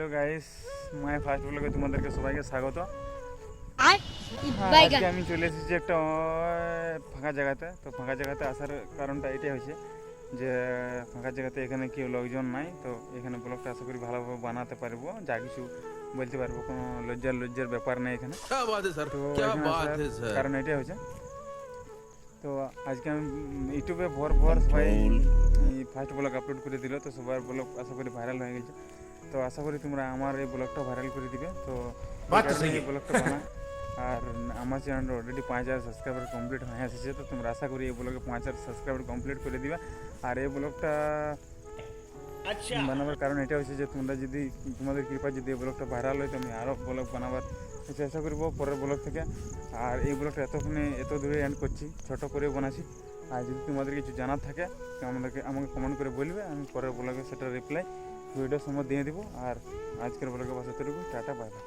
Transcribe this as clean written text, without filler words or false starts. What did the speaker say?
Hello guys, my first ব্লগে তোমাদেরকে সবাইকে স্বাগত। আজকে আমি চলে এসেছি একটা ফাঁকা জায়গাতে। তো ফাঁকা জায়গাতে আসার কারণটা এটাই হয়েছে যে ফাঁকা জায়গাতে এখানে কেউ লোকজন নাই। তো এখানে ব্লগটা আশা করি ভালোভাবে বানাতে পারবো, যা কিছু বলতে পারবো, কোনো লজ্জার ব্যাপার নেই এখানে। তো এখানে আসার কারণ এটাই হয়েছে। তো আজকে আমি ইউটিউবে ভর সবাই ফার্স্ট ব্লগ আপলোড করে দিল। তো সবার ব্লগ আশা করি ভাইরাল হয়ে গেছে। তো আশা করি তোমরা আমার এই ব্লগটা ভাইরাল করে দিবে। তো এই ব্লগটা বানা আর আমার চ্যানেল অলরেডি 5000 সাবস্ক্রাইবার কমপ্লিট হয়ে এসেছে। তো তোমরা আশা করি এই ব্লগে 5000 সাবস্ক্রাইবার কমপ্লিট করে দিবে। আর এই ব্লগটা বানাবার কারণ এটা হচ্ছে যে তোমরা যদি তোমাদের কৃপা যদি এই ব্লগটা ভাইরাল হয় তো আমি আরও ব্লগ বানাবার চেষ্টা করবো পরের ব্লগ থেকে। আর এই ব্লগটা এত দূরে এন্ড করছি, ছোটো করে বানাচ্ছি। আর যদি তোমাদের কিছু জানার থাকে আমাকে কমেন্ট করে বলবে, আমি পরের ব্লগে সেটা রিপ্লাই ভিডিওর সময় দিয়ে দেবো। আর আজকের ব্লগে বাস এতটুকু, টাটা বাই বাই।